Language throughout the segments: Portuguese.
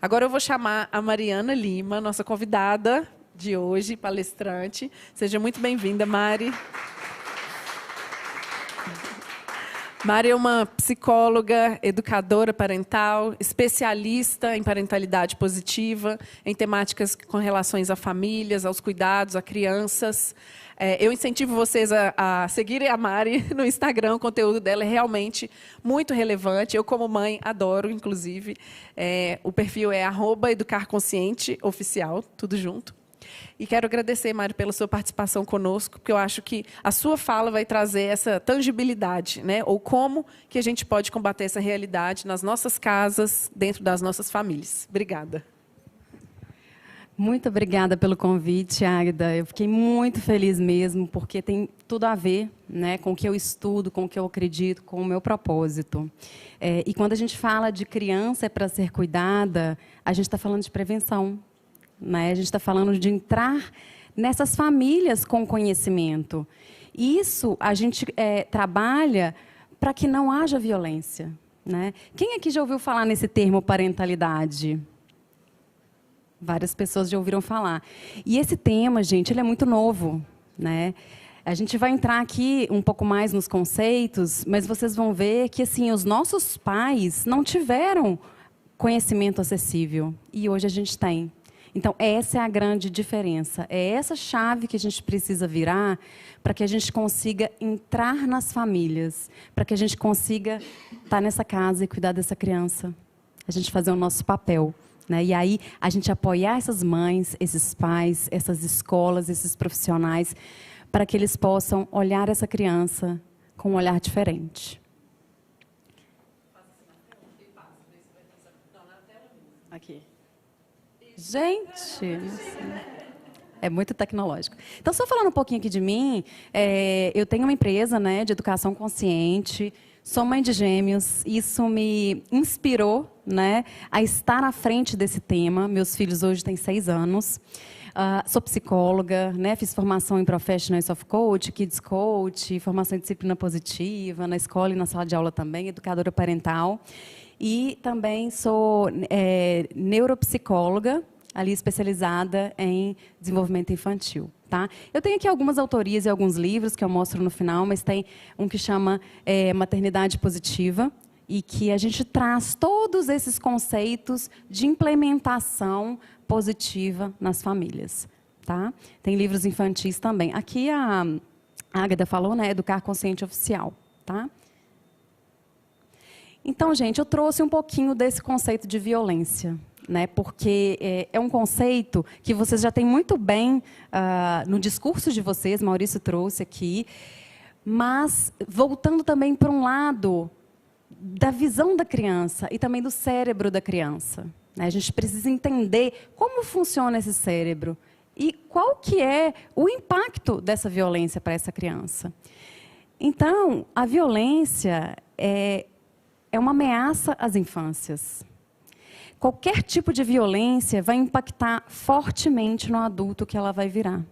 Agora eu vou chamar a Mariana Lima, nossa convidada de hoje, palestrante. Seja muito bem-vinda, Mari. Mari é uma psicóloga, educadora parental, especialista em parentalidade positiva, em temáticas com relações a famílias, aos cuidados, a crianças. Eu incentivo vocês a seguirem a Mari no Instagram, o conteúdo dela é realmente muito relevante. Eu, como mãe, adoro, inclusive. O perfil é @educarconscienteoficial, tudo junto. E quero agradecer, Mário, pela sua participação conosco, porque eu acho que a sua fala vai trazer essa tangibilidade, né? Ou como que a gente pode combater essa realidade nas nossas casas, dentro das nossas famílias. Obrigada. Muito obrigada pelo convite, Águida. Eu fiquei muito feliz mesmo, porque tem tudo a ver, né, com o que eu estudo, com o que eu acredito, com o meu propósito. E quando a gente fala de criança para ser cuidada, a gente está falando de prevenção. Né? A gente está falando de entrar nessas famílias com conhecimento. Isso a gente trabalha para que não haja violência. Né? Quem aqui já ouviu falar nesse termo parentalidade? Várias pessoas já ouviram falar. E esse tema, gente, ele é muito novo. Né? A gente vai entrar aqui um pouco mais nos conceitos, mas vocês vão ver que assim, os nossos pais não tiveram conhecimento acessível. E hoje a gente tem. Então, essa é a grande diferença. É essa chave que a gente precisa virar para que a gente consiga entrar nas famílias, para que a gente consiga estar nessa casa e cuidar dessa criança. A gente fazer o nosso papel. Né? E aí, a gente apoiar essas mães, esses pais, essas escolas, esses profissionais, para que eles possam olhar essa criança com um olhar diferente. Aqui. Gente, é muito tecnológico. Então, só falando um pouquinho aqui de mim, eu tenho uma empresa, né, de educação consciente, sou mãe de gêmeos, isso me inspirou, né, a estar à frente desse tema. Meus filhos hoje têm 6 anos. Sou psicóloga, né, fiz formação em Professional of Coach, Kids Coach, formação em disciplina positiva, na escola e na sala de aula também, educadora parental. E também sou neuropsicóloga, ali especializada em desenvolvimento infantil. Tá? Eu tenho aqui algumas autorias e alguns livros que eu mostro no final, mas tem um que chama Maternidade Positiva, e que a gente traz todos esses conceitos de implementação positiva nas famílias. Tá? Tem livros infantis também. Aqui a Águeda falou, né, Educar Consciente Oficial. Tá? Então, gente, eu trouxe um pouquinho desse conceito de violência, né? Porque é um conceito que vocês já têm muito bem no discurso de vocês, Maurício trouxe aqui, mas voltando também para um lado da visão da criança e também do cérebro da criança. Né? A gente precisa entender como funciona esse cérebro e qual que é o impacto dessa violência para essa criança. Então, a violência é uma ameaça às infâncias. Qualquer tipo de violência vai impactar fortemente no adulto que ela vai virar.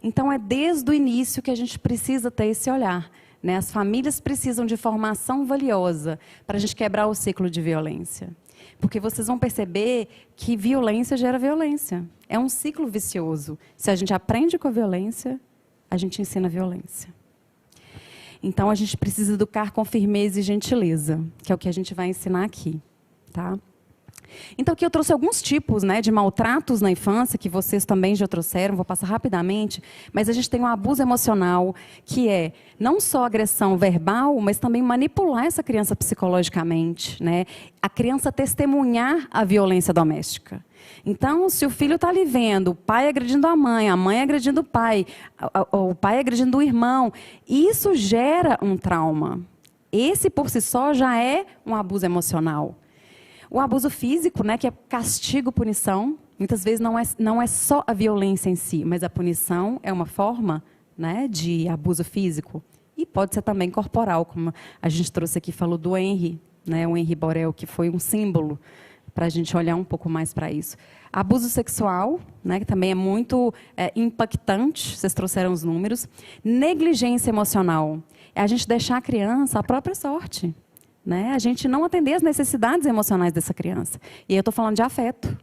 Então, é desde o início que a gente precisa ter esse olhar. Né? As famílias precisam de formação valiosa para a gente quebrar o ciclo de violência. Porque vocês vão perceber que violência gera violência. É um ciclo vicioso. Se a gente aprende com a violência, a gente ensina a violência. Então, a gente precisa educar com firmeza e gentileza, que é o que a gente vai ensinar aqui. Tá? Então, aqui eu trouxe alguns tipos, né, de maltratos na infância, que vocês também já trouxeram, vou passar rapidamente, mas a gente tem um abuso emocional, que é não só agressão verbal, mas também manipular essa criança psicologicamente. Né? A criança testemunhar a violência doméstica. Então, se o filho está ali vendo o pai agredindo a mãe agredindo o pai agredindo o irmão, isso gera um trauma. Esse, por si só, já é um abuso emocional. O abuso físico, né, que é castigo, punição, muitas vezes não é só a violência em si, mas a punição é uma forma, né, de abuso físico. E pode ser também corporal, como a gente trouxe aqui, falou do Henry, né, o Henry Borel, que foi um símbolo para a gente olhar um pouco mais para isso. Abuso sexual, né, que também é muito impactante, vocês trouxeram os números. Negligência emocional, é a gente deixar a criança à própria sorte. né? A gente não atender as necessidades emocionais dessa criança. E aí eu estou falando de afeto,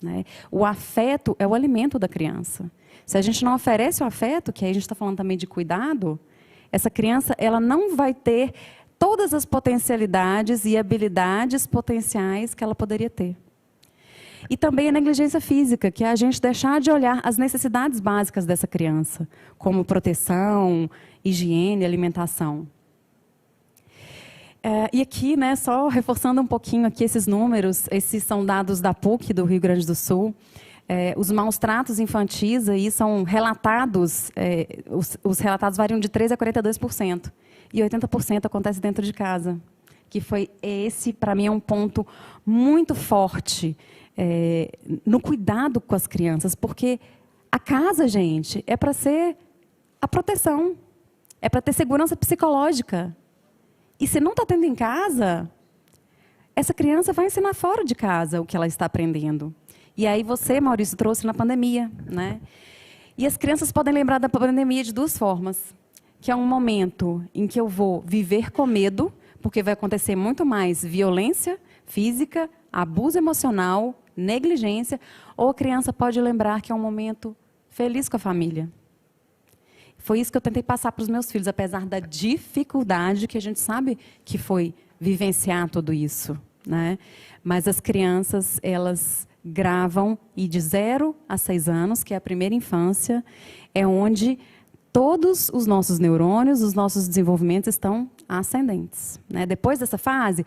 né? O afeto é o alimento da criança. Se a gente não oferece o afeto, que aí a gente está falando também de cuidado, essa criança ela não vai ter todas as potencialidades e habilidades potenciais que ela poderia ter. E também a negligência física, que é a gente deixar de olhar as necessidades básicas dessa criança, como proteção, higiene, alimentação. E aqui, né, só reforçando um pouquinho aqui esses números, esses são dados da PUC do Rio Grande do Sul. Os maus tratos infantis aí são relatados, os relatados variam de 13% a 42%. E 80% acontece dentro de casa. Que foi esse, para mim, é um ponto muito forte no cuidado com as crianças. Porque a casa, gente, é para ser a proteção. É para ter segurança psicológica. E se não está tendo em casa, essa criança vai ensinar fora de casa o que ela está aprendendo. E aí você, Maurício, trouxe na pandemia, né? E as crianças podem lembrar da pandemia de duas formas. Que é um momento em que eu vou viver com medo, porque vai acontecer muito mais violência física, abuso emocional, negligência, ou a criança pode lembrar que é um momento feliz com a família. Foi isso que eu tentei passar para os meus filhos, apesar da dificuldade que a gente sabe que foi vivenciar tudo isso, né? Mas as crianças, elas gravam, e de 0 a 6 anos, que é a primeira infância, é onde todos os nossos neurônios, os nossos desenvolvimentos estão ascendentes, né? Depois dessa fase,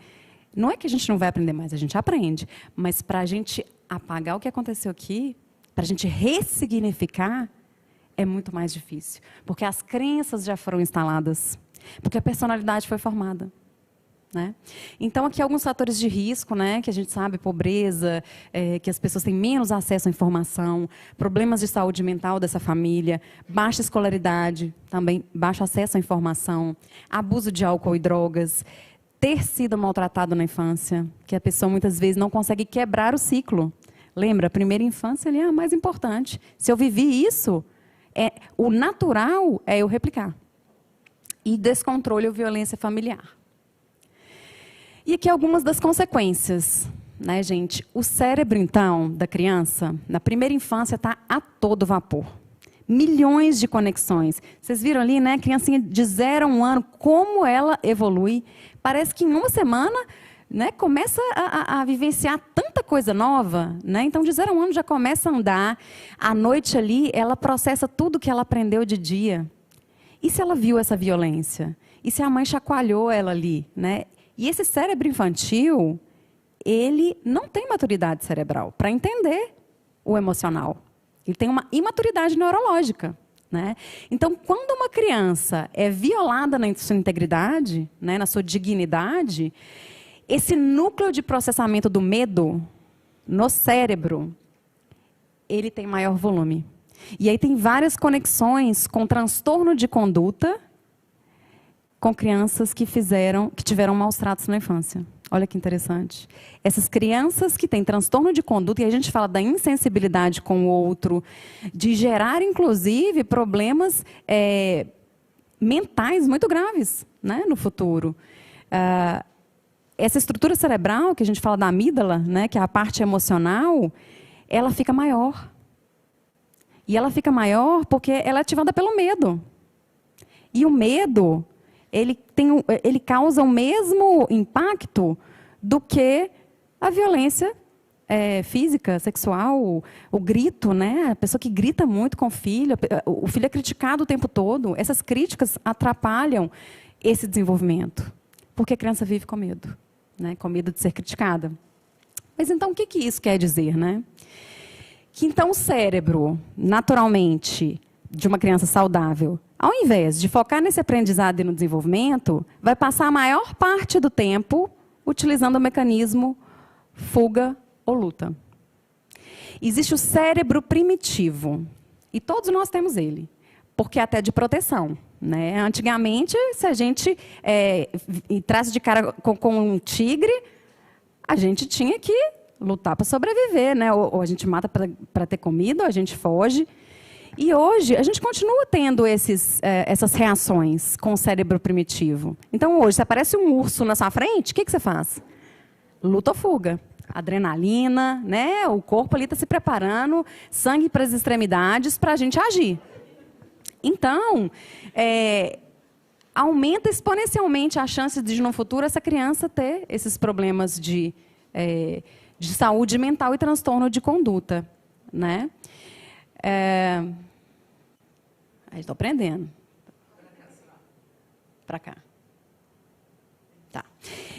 não é que a gente não vai aprender mais, a gente aprende. Mas para a gente apagar o que aconteceu aqui, para a gente ressignificar, é muito mais difícil. Porque as crenças já foram instaladas. Porque a personalidade foi formada. Né? Então, aqui alguns fatores de risco, né, que a gente sabe, pobreza, que as pessoas têm menos acesso à informação, problemas de saúde mental dessa família, baixa escolaridade, também baixo acesso à informação, abuso de álcool e drogas, ter sido maltratado na infância, que a pessoa muitas vezes não consegue quebrar o ciclo. Lembra, a primeira infância ali é a mais importante. Se eu vivi isso, o natural é eu replicar. E descontrole ou violência familiar. E aqui algumas das consequências, né, gente? O cérebro, então, da criança, na primeira infância, está a todo vapor. Milhões de conexões. Vocês viram ali, né? Criancinha de 0 a 1 ano, como ela evolui. Parece que em uma semana, né, começa a vivenciar tanta coisa nova, né? Então, de 0 a 1 ano já começa a andar. À noite ali, ela processa tudo que ela aprendeu de dia. E se ela viu essa violência? E se a mãe chacoalhou ela ali, né? E esse cérebro infantil, ele não tem maturidade cerebral para entender o emocional. Ele tem uma imaturidade neurológica, né? Então, quando uma criança é violada na sua integridade, né, na sua dignidade, esse núcleo de processamento do medo no cérebro, ele tem maior volume. E aí tem várias conexões com transtorno de conduta, com crianças que tiveram maus tratos na infância. Olha que interessante. Essas crianças que têm transtorno de conduta, e a gente fala da insensibilidade com o outro, de gerar, inclusive, problemas mentais muito graves, né, no futuro. Essa estrutura cerebral, que a gente fala da amígdala, né, que é a parte emocional, ela fica maior. E ela fica maior porque ela é ativada pelo medo. E o medo, ele causa o mesmo impacto do que a violência física, sexual, o grito, né? A pessoa que grita muito com o filho é criticado o tempo todo. Essas críticas atrapalham esse desenvolvimento, porque a criança vive com medo, né? Com medo de ser criticada. Mas então, o que isso quer dizer, né? Que então o cérebro, naturalmente, de uma criança saudável, ao invés de focar nesse aprendizado e no desenvolvimento, vai passar a maior parte do tempo utilizando o mecanismo fuga ou luta. Existe o cérebro primitivo, e todos nós temos ele, porque é até de proteção, né? Antigamente, se a gente entrasse de cara com um tigre, a gente tinha que lutar para sobreviver, né? Ou a gente mata para ter comida, ou a gente foge. E hoje, a gente continua tendo essas reações com o cérebro primitivo. Então, hoje, se aparece um urso na sua frente, o que você faz? Luta ou fuga. Adrenalina, né? O corpo ali está se preparando, sangue para as extremidades para a gente agir. Então, aumenta exponencialmente a chance de, no futuro, essa criança ter esses problemas de saúde mental e transtorno de conduta, né? Estou aprendendo. Para cá. Tá.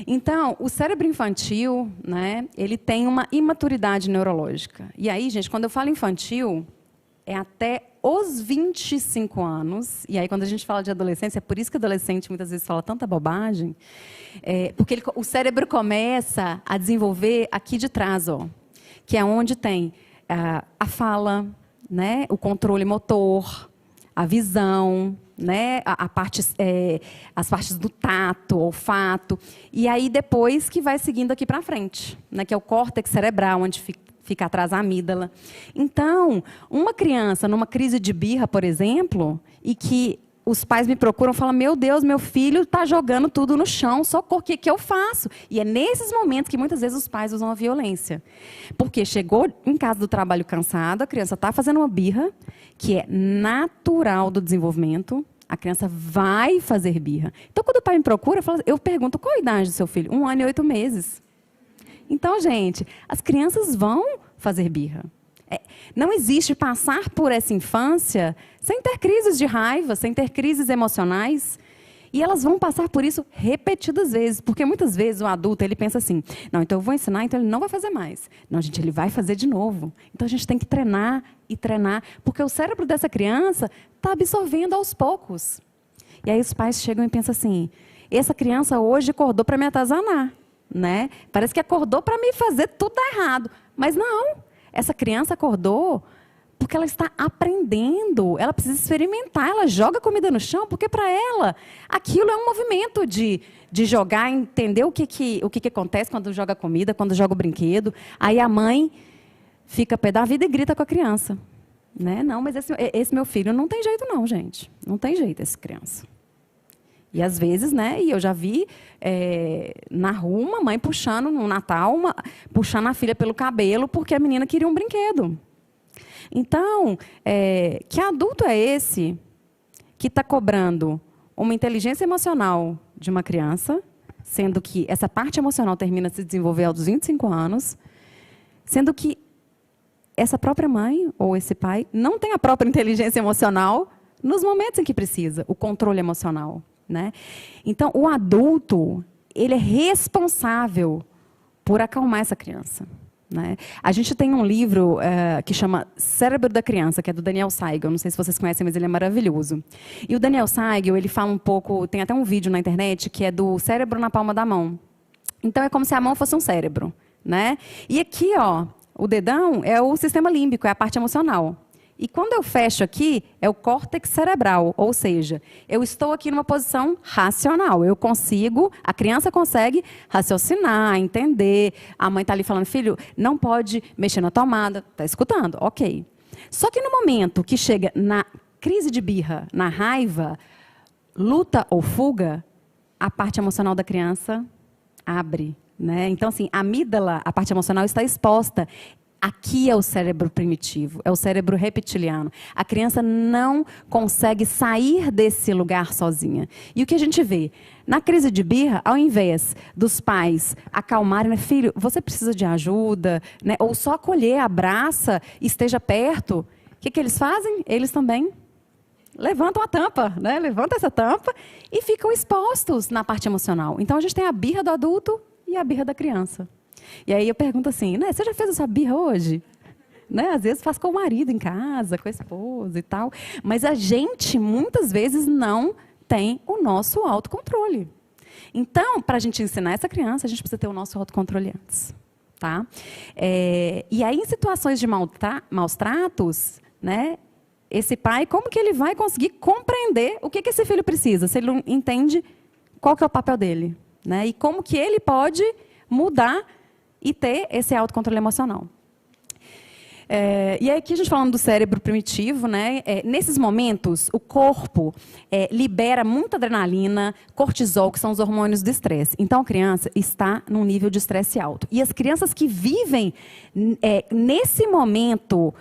Então, o cérebro infantil, né, ele tem uma imaturidade neurológica. E aí, gente, quando eu falo infantil, é até os 25 anos. E aí, quando a gente fala de adolescência, é por isso que o adolescente muitas vezes fala tanta bobagem, porque o cérebro começa a desenvolver aqui de trás, ó, que é onde tem a fala, né, o controle motor, a visão, né, as partes do tato, olfato, e aí depois que vai seguindo aqui para frente, né, que é o córtex cerebral, onde fica atrás a amígdala. Então, uma criança numa crise de birra, por exemplo, e que os pais me procuram e falam, meu Deus, meu filho está jogando tudo no chão, socorro, o que eu faço? E é nesses momentos que muitas vezes os pais usam a violência. Porque chegou em casa do trabalho cansado, a criança está fazendo uma birra, que é natural do desenvolvimento, a criança vai fazer birra. Então, quando o pai me procura, eu pergunto, qual a idade do seu filho? 1 ano e 8 meses. Então, gente, as crianças vão fazer birra. Não existe passar por essa infância sem ter crises de raiva, sem ter crises emocionais. E elas vão passar por isso repetidas vezes. Porque muitas vezes o adulto ele pensa assim, não, então eu vou ensinar, então ele não vai fazer mais. Não, gente, ele vai fazer de novo. Então a gente tem que treinar e treinar, porque o cérebro dessa criança está absorvendo aos poucos. E aí os pais chegam e pensam assim, essa criança hoje acordou para me atazanar, né? Parece que acordou para me fazer tudo dar errado. Mas não. Essa criança acordou porque ela está aprendendo, ela precisa experimentar, ela joga comida no chão, porque para ela aquilo é um movimento de jogar, entender o que acontece quando joga comida, quando joga o brinquedo. Aí a mãe fica pé da vida e grita com a criança. Né? Não, mas esse meu filho não tem jeito não, gente. Não tem jeito essa criança. E às vezes, né, e eu já vi na rua uma mãe puxando no Natal, puxando a filha pelo cabelo porque a menina queria um brinquedo. Então, que adulto é esse que está cobrando uma inteligência emocional de uma criança, sendo que essa parte emocional termina a se desenvolver aos 25 anos, sendo que essa própria mãe ou esse pai não tem a própria inteligência emocional nos momentos em que precisa, o controle emocional. Né? Então, o adulto, ele é responsável por acalmar essa criança. Né? A gente tem um livro que chama Cérebro da Criança, que é do Daniel Siegel. Não sei se vocês conhecem, mas ele é maravilhoso. E o Daniel Siegel, ele fala um pouco, tem até um vídeo na internet, que é do cérebro na palma da mão. Então, é como se a mão fosse um cérebro. Né? E aqui, ó, o dedão é o sistema límbico, é a parte emocional. E quando eu fecho aqui, é o córtex cerebral, ou seja, eu estou aqui numa posição racional. Eu consigo, a criança consegue raciocinar, entender. A mãe está ali falando, filho, não pode mexer na tomada. Está escutando? Ok. Só que no momento que chega na crise de birra, na raiva, luta ou fuga, a parte emocional da criança abre. Né? Então, assim, a amígdala, a parte emocional, está exposta. Aqui é o cérebro primitivo, é o cérebro reptiliano. A criança não consegue sair desse lugar sozinha. E o que a gente vê? Na crise de birra, ao invés dos pais acalmarem, né, filho, você precisa de ajuda, né, ou só acolher, abraça, esteja perto, o que eles fazem? Eles também levantam a tampa, né? Levantam essa tampa e ficam expostos na parte emocional. Então, a gente tem a birra do adulto e a birra da criança. E aí eu pergunto assim, né, você já fez essa birra hoje? Né, às vezes faz com o marido em casa, com a esposa e tal. Mas a gente, muitas vezes, não tem o nosso autocontrole. Então, para a gente ensinar essa criança, a gente precisa ter o nosso autocontrole antes. Tá? E aí, em situações de maus tratos, né, esse pai, como que ele vai conseguir compreender o que esse filho precisa, se ele não entende qual que é o papel dele? Né? E como que ele pode mudar e ter esse autocontrole emocional. E aí, aqui a gente falando do cérebro primitivo, né? Nesses momentos, o corpo libera muita adrenalina, cortisol, que são os hormônios do estresse. Então, a criança está num nível de estresse alto. E as crianças que vivem nesse momento,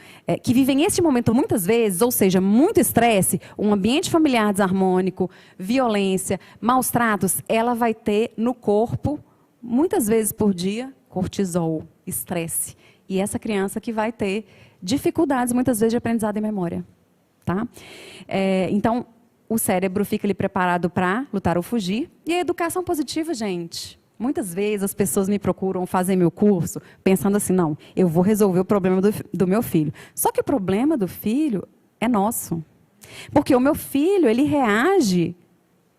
que vivem esse momento muitas vezes, ou seja, muito estresse, um ambiente familiar desarmônico, violência, maus tratos, ela vai ter no corpo, muitas vezes por dia, cortisol, estresse. E essa criança que vai ter dificuldades, muitas vezes, de aprendizado e memória. Tá? Então, o cérebro fica ali preparado para lutar ou fugir. E a educação positiva, gente, muitas vezes as pessoas me procuram fazer meu curso pensando assim, não, eu vou resolver o problema do meu filho. Só que o problema do filho é nosso. Porque o meu filho, ele reage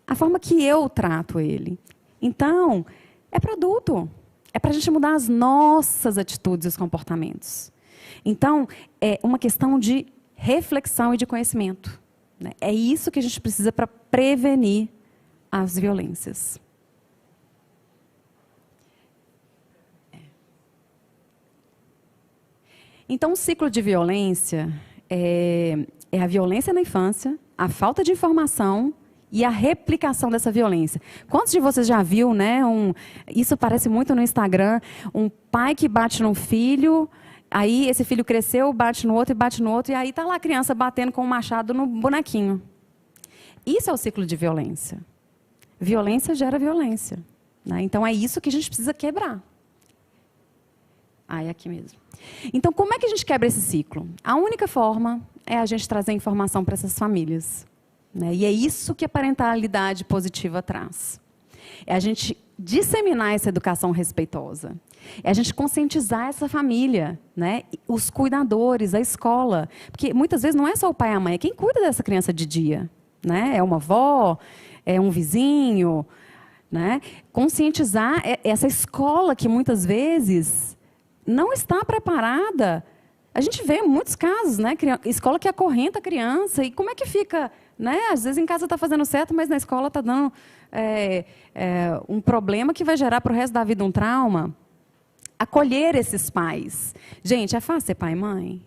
à forma que eu trato ele. Então, é para adulto. É para a gente mudar as nossas atitudes e os comportamentos. Então, é uma questão de reflexão e de conhecimento, né? É isso que a gente precisa para prevenir as violências. Então, o ciclo de violência é a violência na infância, a falta de informação e a replicação dessa violência. Quantos de vocês já viu, né? Isso aparece muito no Instagram, um pai que bate num filho, aí esse filho cresceu, bate no outro, e aí está lá a criança batendo com um machado no bonequinho. Isso é o ciclo de violência. Violência gera violência, né? Então, é isso que a gente precisa quebrar. É aqui mesmo. Então, como é que a gente quebra esse ciclo? A única forma é a gente trazer informação para essas famílias. Né? E é isso que a parentalidade positiva traz. É a gente disseminar essa educação respeitosa. É a gente conscientizar essa família, né? Os cuidadores, a escola. Porque muitas vezes não é só o pai e a mãe, é quem cuida dessa criança de dia. Né? É uma avó, é um vizinho. Né? Conscientizar essa escola que muitas vezes não está preparada. A gente vê muitos casos, né? Escola que acorrenta a criança. E como é que fica? Né? Às vezes em casa está fazendo certo, mas na escola está dando um problema que vai gerar para o resto da vida um trauma. Acolher esses pais. Gente, é fácil ser pai e mãe?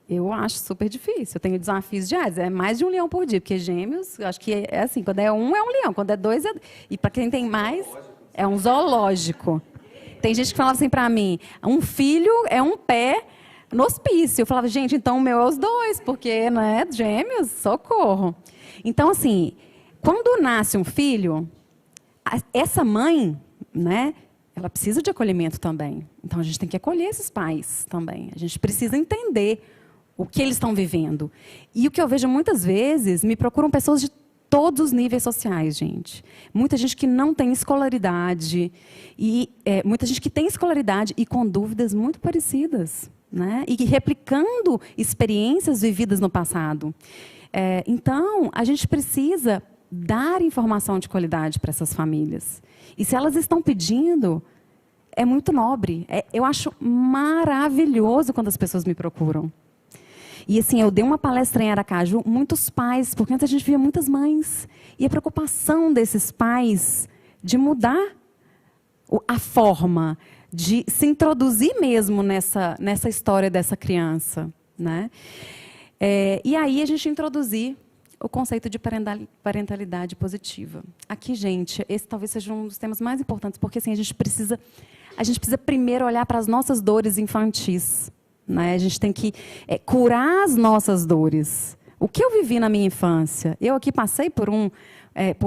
Eu acho super difícil. Eu tenho desafios diários. É mais de um leão por dia, porque gêmeos, eu acho que é assim, quando é um leão, quando é dois E para quem tem mais, é um zoológico. Tem gente que falava assim para mim, um filho é um pé no hospício. Eu falava, gente, então o meu é os dois, porque, né, gêmeos, socorro. Então, assim, quando nasce um filho, essa mãe, né, ela precisa de acolhimento também. Então, a gente tem que acolher esses pais também. A gente precisa entender o que eles estão vivendo. E o que eu vejo muitas vezes, me procuram pessoas de todos os níveis sociais, gente. Muita gente que não tem escolaridade, e muita gente que tem escolaridade e com dúvidas muito parecidas. Né? E replicando experiências vividas no passado. Então, a gente precisa dar informação de qualidade para essas famílias. E se elas estão pedindo, é muito nobre. Eu acho maravilhoso quando as pessoas me procuram. E assim, eu dei uma palestra em Aracaju, muitos pais, porque antes a gente via muitas mães. E a preocupação desses pais de mudar a forma de se introduzir mesmo nessa história dessa criança. Né? E aí a gente introduzir o conceito de parentalidade positiva. Aqui, gente, esse talvez seja um dos temas mais importantes, porque assim, a gente precisa primeiro olhar para as nossas dores infantis. Né? A gente tem que curar as nossas dores. O que eu vivi na minha infância? Eu aqui passei por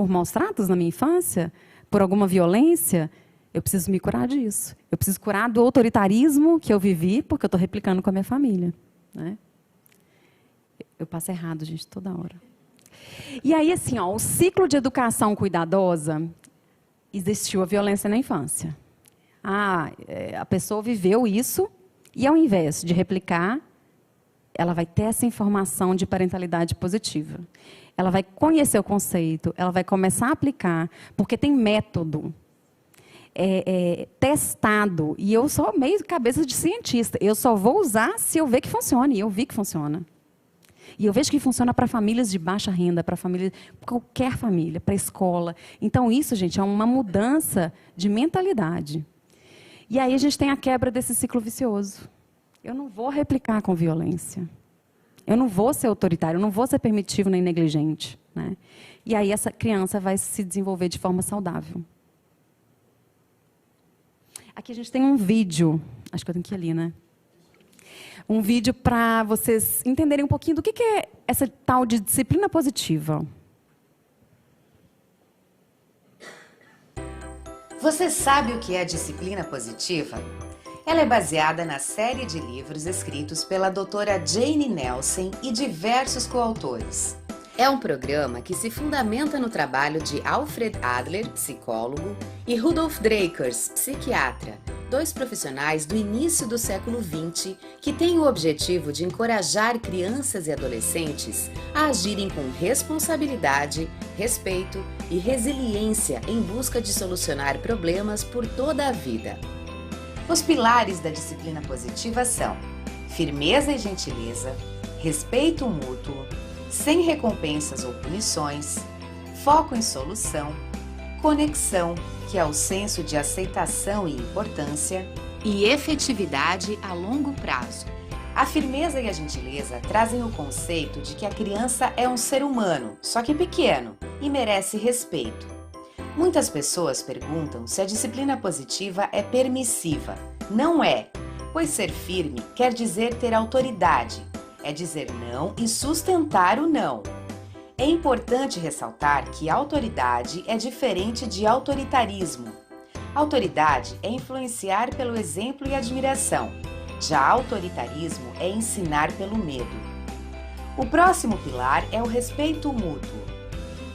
maus tratos na minha infância? Por alguma violência? Eu preciso me curar disso. Eu preciso curar do autoritarismo que eu vivi, porque eu estou replicando com a minha família. Né? Eu passo errado, gente, toda hora. E aí, assim, o ciclo de educação cuidadosa, existiu a violência na infância. A pessoa viveu isso, e ao invés de replicar, ela vai ter essa informação de parentalidade positiva. Ela vai conhecer o conceito, ela vai começar a aplicar, porque tem método. Testado, e eu sou meio cabeça de cientista, eu só vou usar se eu ver que funciona, e eu vi que funciona. E eu vejo que funciona para famílias de baixa renda, para qualquer família, para a escola. Então, isso, gente, é uma mudança de mentalidade. E aí a gente tem a quebra desse ciclo vicioso. Eu não vou replicar com violência. Eu não vou ser autoritário, eu não vou ser permitivo nem negligente, né? E aí essa criança vai se desenvolver de forma saudável. Aqui a gente tem um vídeo, acho que eu tenho que ir ali, né? Um vídeo para vocês entenderem um pouquinho do que é essa tal de disciplina positiva. Você sabe o que é disciplina positiva? Ela é baseada na série de livros escritos pela doutora Jane Nelsen e diversos coautores. É um programa que se fundamenta no trabalho de Alfred Adler, psicólogo, e Rudolf Dreikurs, psiquiatra, dois profissionais do início do século XX que têm o objetivo de encorajar crianças e adolescentes a agirem com responsabilidade, respeito e resiliência em busca de solucionar problemas por toda a vida. Os pilares da disciplina positiva são firmeza e gentileza, respeito mútuo, sem recompensas ou punições, foco em solução, conexão, que é o senso de aceitação e importância, e efetividade a longo prazo. A firmeza e a gentileza trazem o conceito de que a criança é um ser humano, só que pequeno, e merece respeito. Muitas pessoas perguntam se a disciplina positiva é permissiva. Não é, pois ser firme quer dizer ter autoridade, é dizer não e sustentar o não. É importante ressaltar que autoridade é diferente de autoritarismo. Autoridade é influenciar pelo exemplo e admiração. Já autoritarismo é ensinar pelo medo. O próximo pilar é o respeito mútuo.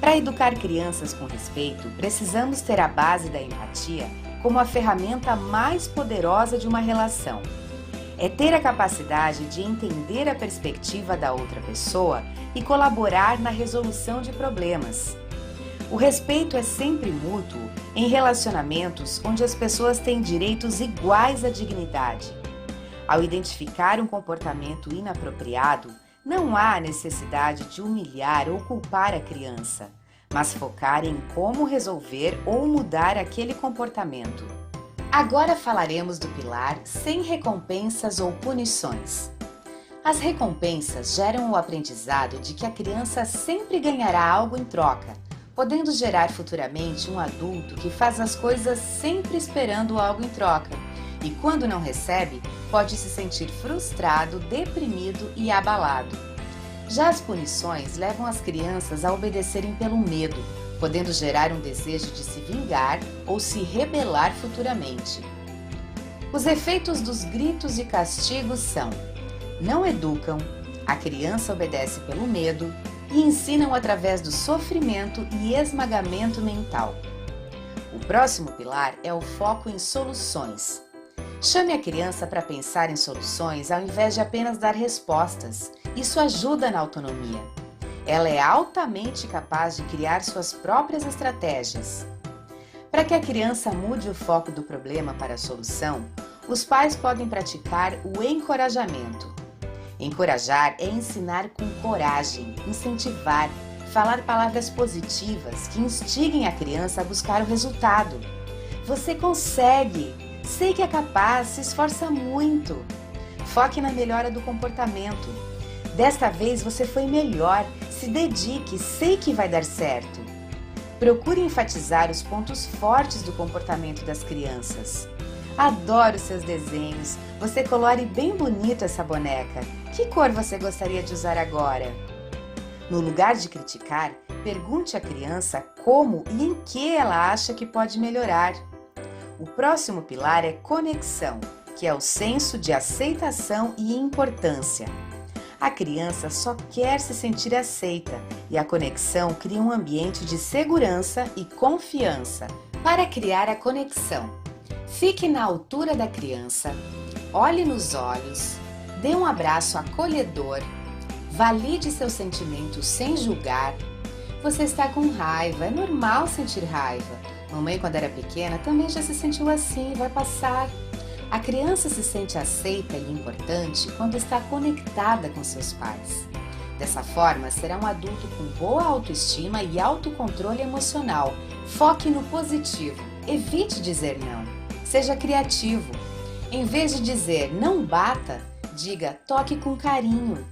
Para educar crianças com respeito, precisamos ter a base da empatia como a ferramenta mais poderosa de uma relação. É ter a capacidade de entender a perspectiva da outra pessoa e colaborar na resolução de problemas. O respeito é sempre mútuo em relacionamentos onde as pessoas têm direitos iguais à dignidade. Ao identificar um comportamento inapropriado, não há necessidade de humilhar ou culpar a criança, mas focar em como resolver ou mudar aquele comportamento. Agora falaremos do pilar sem recompensas ou punições. As recompensas geram o aprendizado de que a criança sempre ganhará algo em troca, podendo gerar futuramente um adulto que faz as coisas sempre esperando algo em troca e, quando não recebe, pode se sentir frustrado, deprimido e abalado. Já as punições levam as crianças a obedecerem pelo medo, podendo gerar um desejo de se vingar ou se rebelar futuramente. Os efeitos dos gritos e castigos são: não educam, a criança obedece pelo medo e ensinam através do sofrimento e esmagamento mental. O próximo pilar é o foco em soluções. Chame a criança para pensar em soluções ao invés de apenas dar respostas. Isso ajuda na autonomia. Ela é altamente capaz de criar suas próprias estratégias. Para que a criança mude o foco do problema para a solução, os pais podem praticar o encorajamento. Encorajar é ensinar com coragem, incentivar, falar palavras positivas que instiguem a criança a buscar o resultado. Você consegue! Sei que é capaz, se esforça muito. Foque na melhora do comportamento. Desta vez você foi melhor, se dedique, sei que vai dar certo. Procure enfatizar os pontos fortes do comportamento das crianças. Adoro seus desenhos, você colore bem bonito essa boneca. Que cor você gostaria de usar agora? No lugar de criticar, pergunte à criança como e em que ela acha que pode melhorar. O próximo pilar é conexão, que é o senso de aceitação e importância. A criança só quer se sentir aceita e a conexão cria um ambiente de segurança e confiança. Para criar a conexão, fique na altura da criança, olhe nos olhos, dê um abraço acolhedor, valide seus sentimentos sem julgar. Você está com raiva, é normal sentir raiva. Mamãe, quando era pequena, também já se sentiu assim, vai passar. A criança se sente aceita e importante quando está conectada com seus pais. Dessa forma, será um adulto com boa autoestima e autocontrole emocional. Foque no positivo. Evite dizer não. Seja criativo. Em vez de dizer não bata, diga toque com carinho.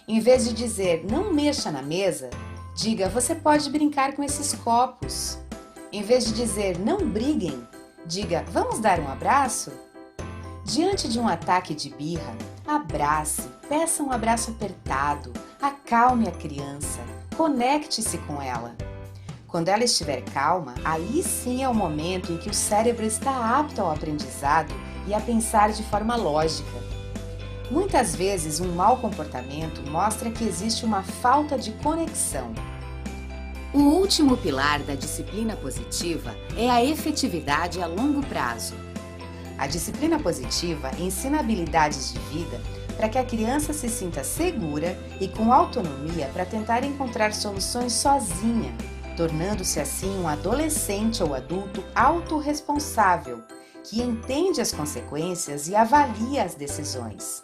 Em vez de dizer não mexa na mesa, diga você pode brincar com esses copos. Em vez de dizer não briguem, diga vamos dar um abraço? Diante de um ataque de birra, abrace, peça um abraço apertado, acalme a criança, conecte-se com ela. Quando ela estiver calma, aí sim é o momento em que o cérebro está apto ao aprendizado e a pensar de forma lógica. Muitas vezes, um mau comportamento mostra que existe uma falta de conexão. O último pilar da disciplina positiva é a efetividade a longo prazo. A disciplina positiva ensina habilidades de vida para que a criança se sinta segura e com autonomia para tentar encontrar soluções sozinha, tornando-se assim um adolescente ou adulto autorresponsável, que entende as consequências e avalia as decisões.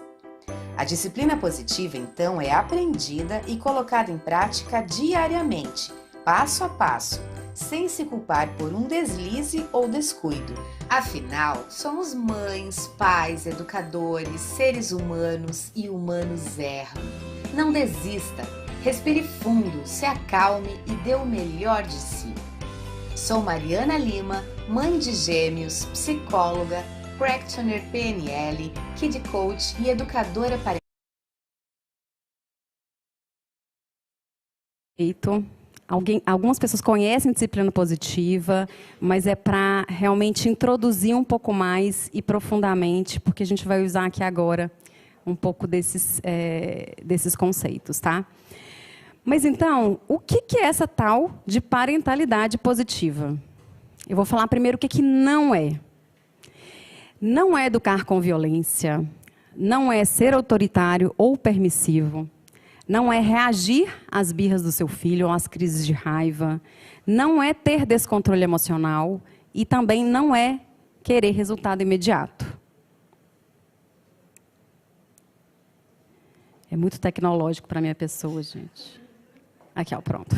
A disciplina positiva, então, é aprendida e colocada em prática diariamente, passo a passo, sem se culpar por um deslize ou descuido. Afinal, somos mães, pais, educadores, seres humanos e humanos erram. Não desista, respire fundo, se acalme e dê o melhor de si. Sou Mariana Lima, mãe de gêmeos, psicóloga, practitioner PNL, Kid Coach e educadora parental. Algumas pessoas conhecem disciplina positiva, mas é para realmente introduzir um pouco mais e profundamente, porque a gente vai usar aqui agora um pouco desses conceitos, tá? Mas então, o que é essa tal de parentalidade positiva? Eu vou falar primeiro o que não é. Não é educar com violência, não é ser autoritário ou permissivo, não é reagir às birras do seu filho ou às crises de raiva, não é ter descontrole emocional e também não é querer resultado imediato. É muito tecnológico para a minha pessoa, gente. Aqui, ó, pronto.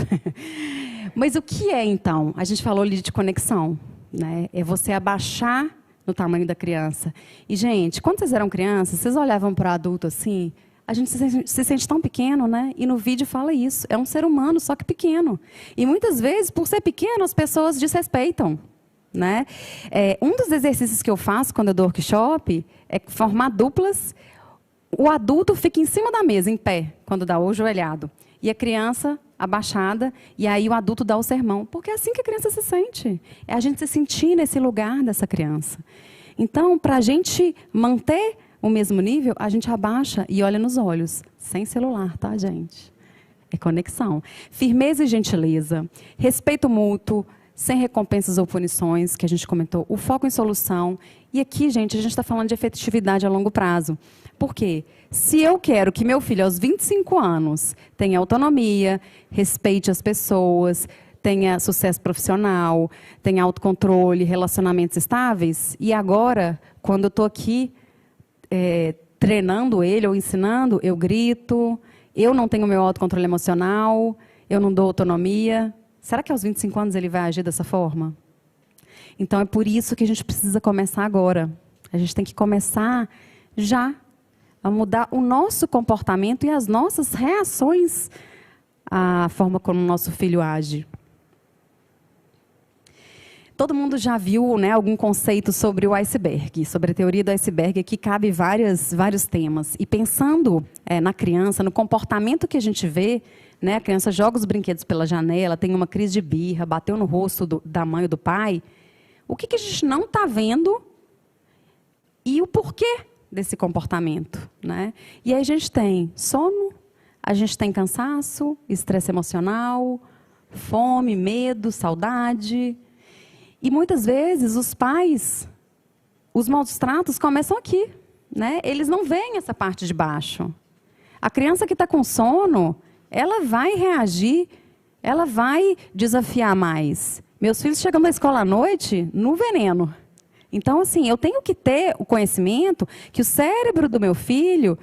Mas o que é, então? A gente falou ali de conexão, né? É você abaixar no tamanho da criança. E, gente, quando vocês eram crianças, vocês olhavam para o adulto assim, a gente se sente tão pequeno, né? E no vídeo fala isso. É um ser humano, só que pequeno. E muitas vezes, por ser pequeno, as pessoas desrespeitam, né? Um dos exercícios que eu faço quando eu dou workshop é formar duplas. O adulto fica em cima da mesa, em pé, quando dá o ajoelhado. E a criança abaixada, e aí o adulto dá o sermão. Porque é assim que a criança se sente. É a gente se sentir nesse lugar dessa criança. Então, para a gente manter o mesmo nível, a gente abaixa e olha nos olhos. Sem celular, tá, gente? É conexão. Firmeza e gentileza. Respeito mútuo, sem recompensas ou punições, que a gente comentou. O foco em solução. E aqui, gente, a gente está falando de efetividade a longo prazo. Por quê? Se eu quero que meu filho, aos 25 anos, tenha autonomia, respeite as pessoas, tenha sucesso profissional, tenha autocontrole, relacionamentos estáveis, e agora, quando eu estou aqui treinando ele ou ensinando, eu grito, eu não tenho meu autocontrole emocional, eu não dou autonomia, será que aos 25 anos ele vai agir dessa forma? Então, é por isso que a gente precisa começar agora. A gente tem que começar já a mudar o nosso comportamento e as nossas reações à forma como o nosso filho age. Todo mundo já viu, né, algum conceito sobre o iceberg, sobre a teoria do iceberg, que cabe vários temas. E pensando na criança, no comportamento que a gente vê, né, a criança joga os brinquedos pela janela, tem uma crise de birra, bateu no rosto da mãe ou do pai. O que a gente não está vendo e o porquê desse comportamento, né? E aí a gente tem sono, a gente tem cansaço, estresse emocional, fome, medo, saudade. E muitas vezes os pais, os maus tratos começam aqui, né? Eles não veem essa parte de baixo. A criança que está com sono, ela vai reagir, ela vai desafiar mais. Meus filhos chegam da escola à noite no veneno. Então, assim, eu tenho que ter o conhecimento que o cérebro do meu filho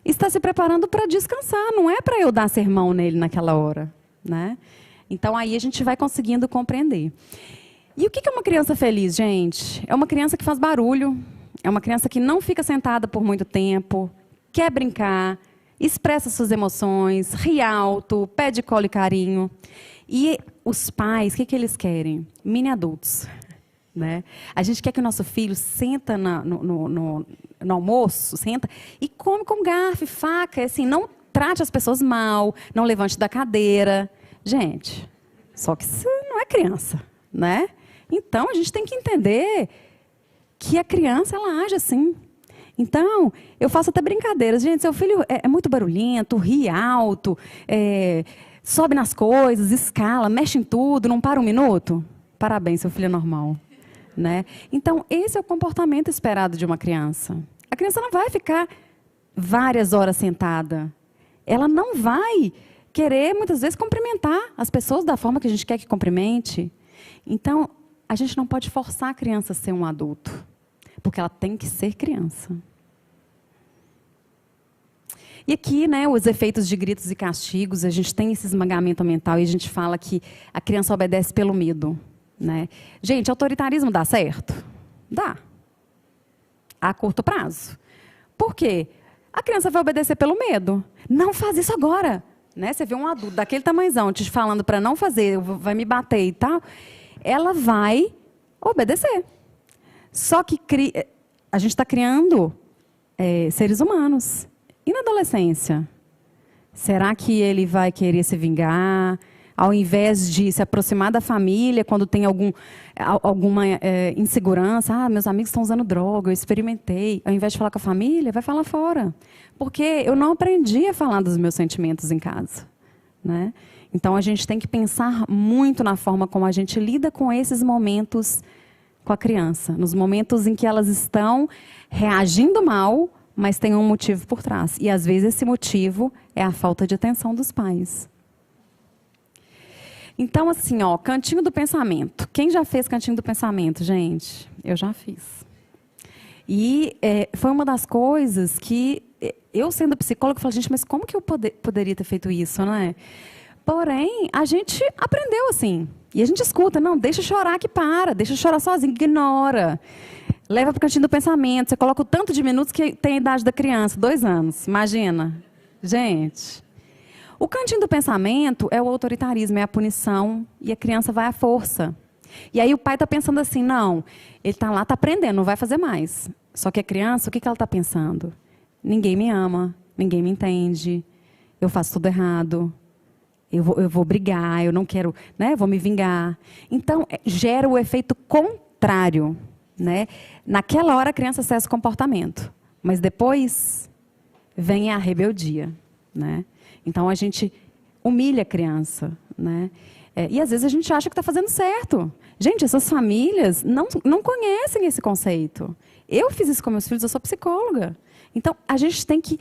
está se preparando para descansar. Não é para eu dar sermão nele naquela hora, né? Então, aí a gente vai conseguindo compreender. E o que é uma criança feliz, gente? É uma criança que faz barulho, é uma criança que não fica sentada por muito tempo, quer brincar, expressa suas emoções, ri alto, pede colo e carinho. E os pais, o que eles querem? Mini adultos. Né? A gente quer que o nosso filho senta no almoço, senta e come com garfo e faca. Assim, não trate as pessoas mal, não levante da cadeira. Gente, só que isso não é criança, né? Então, a gente tem que entender que a criança, ela age assim. Então, eu faço até brincadeiras. Gente, seu filho é muito barulhento, ri alto, sobe nas coisas, escala, mexe em tudo, não para um minuto. Parabéns, seu filho é normal. Né? Então, esse é o comportamento esperado de uma criança. A criança não vai ficar várias horas sentada. Ela não vai querer, muitas vezes, cumprimentar as pessoas da forma que a gente quer que cumprimente. Então, a gente não pode forçar a criança a ser um adulto, porque ela tem que ser criança. E aqui, né, os efeitos de gritos e castigos, a gente tem esse esmagamento mental e a gente fala que a criança obedece pelo medo. Né? Gente, autoritarismo dá certo? Dá. A curto prazo. Por quê? A criança vai obedecer pelo medo. Não faz isso agora. Né? Você vê um adulto daquele tamanhozão te falando para não fazer, vai me bater e tal. Ela vai obedecer. Só que a gente está criando seres humanos. E na adolescência? Será que ele vai querer se vingar? Ao invés de se aproximar da família, quando tem alguma insegurança, meus amigos estão usando droga, eu experimentei. Ao invés de falar com a família, vai falar fora. Porque eu não aprendi a falar dos meus sentimentos em casa. Né? Então, a gente tem que pensar muito na forma como a gente lida com esses momentos com a criança. Nos momentos em que elas estão reagindo mal, mas tem um motivo por trás. E, às vezes, esse motivo é a falta de atenção dos pais. Então, assim, cantinho do pensamento. Quem já fez cantinho do pensamento, gente? Eu já fiz. E foi uma das coisas que eu, sendo psicóloga, falei, gente, mas como que eu poderia ter feito isso, né? Porém, a gente aprendeu assim. E a gente escuta, não, deixa chorar que para, deixa chorar sozinho, ignora. Leva para o cantinho do pensamento. Você coloca o tanto de minutos que tem a idade da criança, 2 anos. Imagina. Gente... O cantinho do pensamento é o autoritarismo, é a punição, e a criança vai à força. E aí o pai está pensando assim, não, ele está lá, está aprendendo, não vai fazer mais. Só que a criança, o que ela está pensando? Ninguém me ama, ninguém me entende, eu faço tudo errado, eu vou brigar, eu não quero, né, vou me vingar. Então, gera o efeito contrário. Né? Naquela hora a criança cessa o comportamento, mas depois vem a rebeldia. Né? Então, a gente humilha a criança. Né? E, às vezes, a gente acha que está fazendo certo. Gente, essas famílias não conhecem esse conceito. Eu fiz isso com meus filhos, eu sou psicóloga. Então, a gente tem que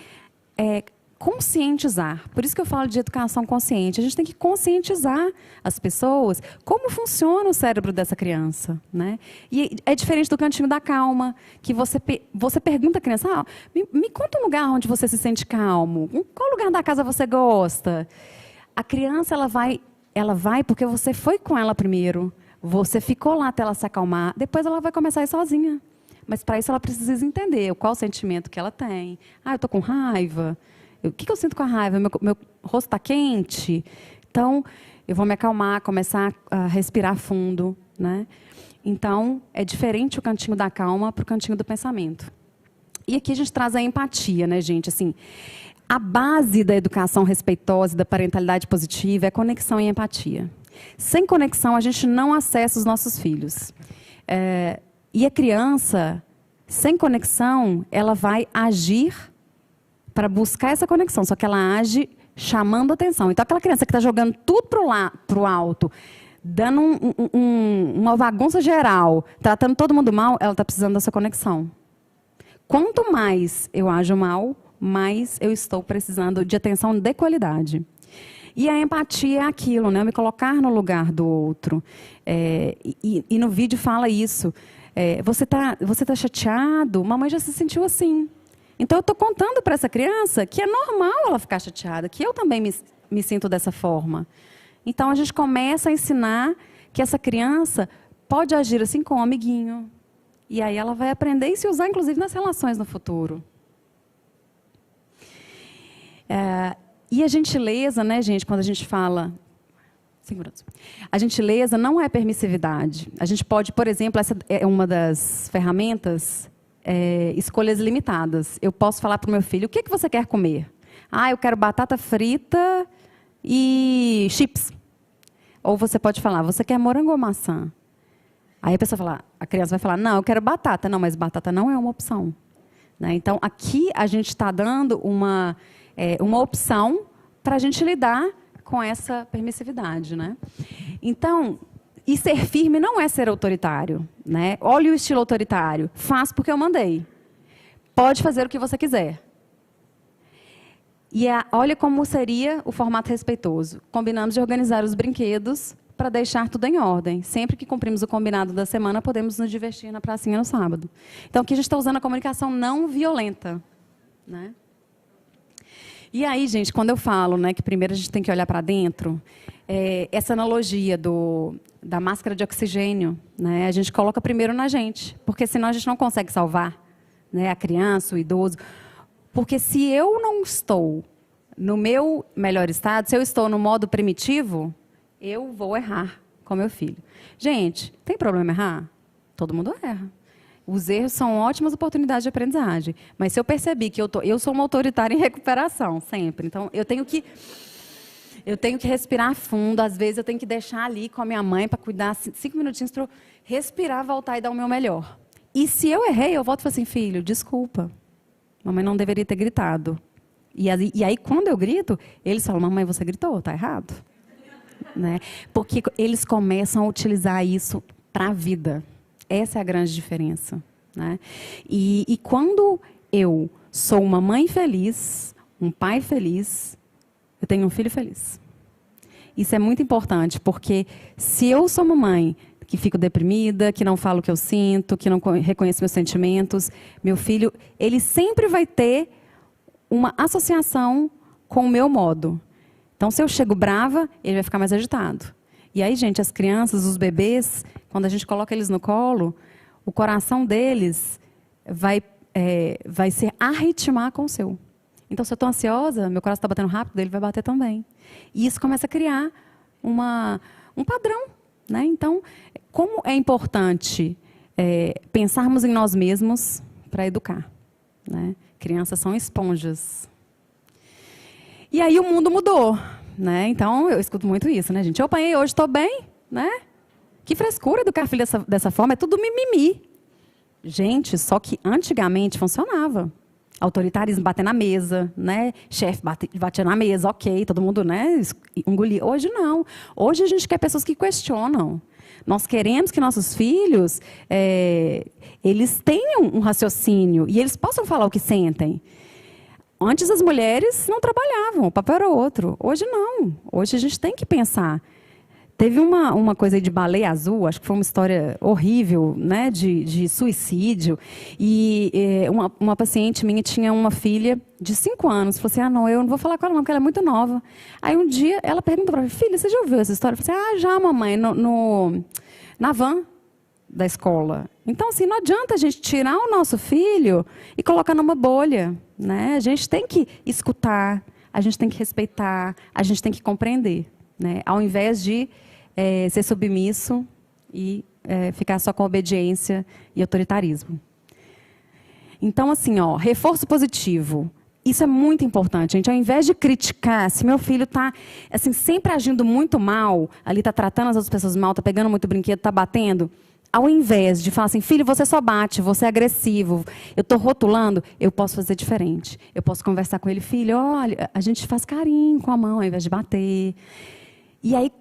conscientizar. Por isso que eu falo de educação consciente. A gente tem que conscientizar as pessoas como funciona o cérebro dessa criança. Né? E é diferente do cantinho da calma, que você pergunta à criança, me conta um lugar onde você se sente calmo. Qual lugar da casa você gosta? A criança, ela vai porque você foi com ela primeiro. Você ficou lá até ela se acalmar. Depois ela vai começar a ir sozinha. Mas, para isso, ela precisa entender qual o sentimento que ela tem. Eu estou com raiva. O que eu sinto com a raiva? Meu rosto está quente? Então, eu vou me acalmar, começar a respirar fundo. Né? Então, é diferente o cantinho da calma para o cantinho do pensamento. E aqui a gente traz a empatia, né, gente? Assim, a base da educação respeitosa e da parentalidade positiva é conexão e empatia. Sem conexão, a gente não acessa os nossos filhos. E a criança, sem conexão, ela vai agir para buscar essa conexão, só que ela age chamando atenção. Então, aquela criança que está jogando tudo para o alto, dando uma bagunça geral, tratando todo mundo mal, ela está precisando dessa conexão. Quanto mais eu ajo mal, mais eu estou precisando de atenção de qualidade. E a empatia é aquilo, né? Me colocar no lugar do outro. E no vídeo fala isso. Você tá chateado? Mamãe já se sentiu assim. Então, eu estou contando para essa criança que é normal ela ficar chateada, que eu também me sinto dessa forma. Então, a gente começa a ensinar que essa criança pode agir assim com um amiguinho. E aí ela vai aprender e se usar, inclusive, nas relações no futuro. E a gentileza, né, gente, quando a gente fala... 5 minutos. A gentileza não é permissividade. A gente pode, por exemplo, essa é uma das ferramentas, escolhas limitadas. Eu posso falar para o meu filho, o que você quer comer? Ah, eu quero batata frita e chips. Ou você pode falar, você quer morango ou maçã? Aí a criança vai falar, não, eu quero batata. Não, mas batata não é uma opção. Né? Então, aqui a gente está dando uma opção para a gente lidar com essa permissividade. Né? Então, e ser firme não é ser autoritário. Né? Olha o estilo autoritário. Faz porque eu mandei. Pode fazer o que você quiser. E olha como seria o formato respeitoso. Combinamos de organizar os brinquedos para deixar tudo em ordem. Sempre que cumprimos o combinado da semana, podemos nos divertir na pracinha no sábado. Então, aqui a gente está usando a comunicação não violenta. Né? E aí, gente, quando eu falo, né, que primeiro a gente tem que olhar para dentro, essa analogia da máscara de oxigênio, né, a gente coloca primeiro na gente, porque senão a gente não consegue salvar, né, a criança, o idoso. Porque se eu não estou no meu melhor estado, se eu estou no modo primitivo, eu vou errar com meu filho. Gente, tem problema errar? Todo mundo erra. Os erros são ótimas oportunidades de aprendizagem. Mas se eu percebi que eu sou uma autoritária em recuperação, sempre. Então, eu tenho que respirar fundo. Às vezes, eu tenho que deixar ali com a minha mãe para cuidar 5 minutinhos para eu respirar, voltar e dar o meu melhor. E se eu errei, eu volto e falo assim, filho, desculpa. Mamãe não deveria ter gritado. E aí, quando eu grito, eles falam, mamãe, você gritou, está errado. Né? Porque eles começam a utilizar isso para a vida. Essa é a grande diferença. Né? E quando eu sou uma mãe feliz, um pai feliz, eu tenho um filho feliz. Isso é muito importante, porque se eu sou uma mãe que fico deprimida, que não falo o que eu sinto, que não reconheço meus sentimentos, meu filho, ele sempre vai ter uma associação com o meu modo. Então, se eu chego brava, ele vai ficar mais agitado. E aí, gente, as crianças, os bebês, quando a gente coloca eles no colo, o coração deles vai se arritmar com o seu. Então, se eu estou ansiosa, meu coração está batendo rápido, ele vai bater também. E isso começa a criar um padrão. Né? Então, como é importante pensarmos em nós mesmos para educar. Né? Crianças são esponjas. E aí o mundo mudou. Né? Então, eu escuto muito isso, né, gente? Eu apanhei hoje, estou bem. Né? Que frescura educar filho dessa forma, é tudo mimimi. Gente, só que antigamente funcionava. Autoritarismo, bater na mesa, né? Chefe batia na mesa, ok, todo mundo, né, engolia. Hoje não. Hoje a gente quer pessoas que questionam. Nós queremos que nossos filhos, eles tenham um raciocínio e eles possam falar o que sentem. Antes as mulheres não trabalhavam, o papel era outro. Hoje não. Hoje a gente tem que pensar. Teve uma coisa aí de baleia azul, acho que foi uma história horrível, né, de suicídio. E uma paciente minha tinha uma filha de 5 anos. Falou assim, não, eu não vou falar com ela não, porque ela é muito nova. Aí um dia ela perguntou para mim, filha, você já ouviu essa história? Eu falei assim, já, mamãe, na van da escola. Então, assim, não adianta a gente tirar o nosso filho e colocar numa bolha. Né? A gente tem que escutar, a gente tem que respeitar, a gente tem que compreender. Né? Ao invés de ser submisso e ficar só com obediência e autoritarismo. Então, assim, reforço positivo. Isso é muito importante, gente. Ao invés de criticar, se meu filho está assim, sempre agindo muito mal, ali está tratando as outras pessoas mal, está pegando muito brinquedo, está batendo, ao invés de falar assim, filho, você só bate, você é agressivo, eu estou rotulando, eu posso fazer diferente. Eu posso conversar com ele, filho, olha, a gente faz carinho com a mão ao invés de bater. E aí,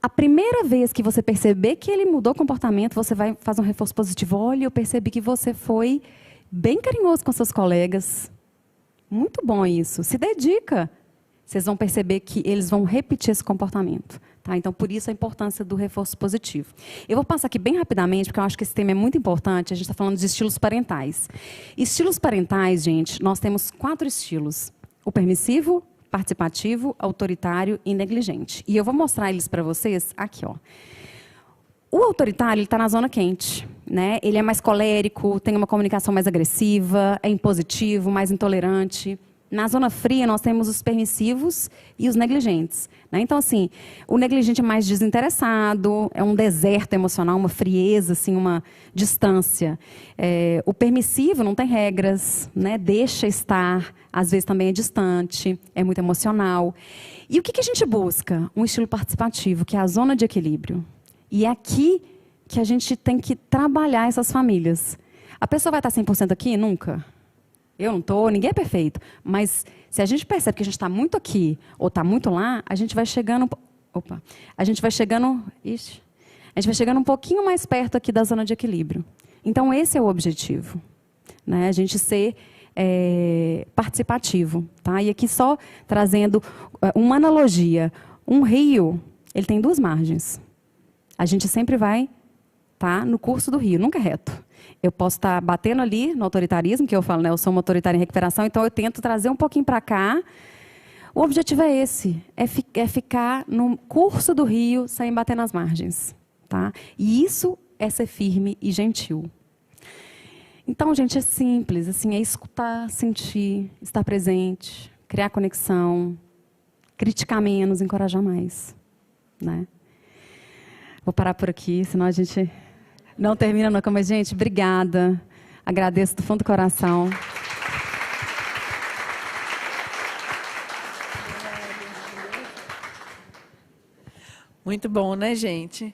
a primeira vez que você perceber que ele mudou o comportamento, você vai fazer um reforço positivo. Olha, eu percebi que você foi bem carinhoso com seus colegas. Muito bom isso. Se dedica. Vocês vão perceber que eles vão repetir esse comportamento. Tá? Então, por isso a importância do reforço positivo. Eu vou passar aqui bem rapidamente, porque eu acho que esse tema é muito importante. A gente está falando de estilos parentais. Estilos parentais, gente, nós temos 4 estilos. O permissivo, participativo, autoritário e negligente. E eu vou mostrar eles para vocês aqui. O autoritário está na zona quente. Né? Ele é mais colérico, tem uma comunicação mais agressiva, é impositivo, mais intolerante. Na zona fria, nós temos os permissivos e os negligentes, né? Então, assim, o negligente é mais desinteressado, é um deserto emocional, uma frieza, assim, uma distância. O permissivo não tem regras, né? Deixa estar, às vezes também é distante, é muito emocional. E o que a gente busca? Um estilo participativo, que é a zona de equilíbrio. E é aqui que a gente tem que trabalhar essas famílias. A pessoa vai estar 100% aqui? Nunca. Eu não estou, ninguém é perfeito. Mas se a gente percebe que a gente está muito aqui ou está muito lá, a gente vai chegando... Opa! A gente vai chegando... Ixi, a gente vai chegando um pouquinho mais perto aqui da zona de equilíbrio. Então, esse é o objetivo, né? A gente ser participativo. Tá? E aqui só trazendo uma analogia. Um rio, ele tem 2 margens. A gente sempre vai estar no curso do rio, nunca é reto. Eu posso estar batendo ali no autoritarismo, que eu falo, né? Eu sou uma autoritária em recuperação, então eu tento trazer um pouquinho para cá. O objetivo é esse, é ficar no curso do rio sem bater nas margens. Tá? E isso é ser firme e gentil. Então, gente, é simples, assim, é escutar, sentir, estar presente, criar conexão, criticar menos, encorajar mais. Né? Vou parar por aqui, senão a gente... Não termina nunca, mas, gente, obrigada. Agradeço do fundo do coração. Muito bom, né, gente?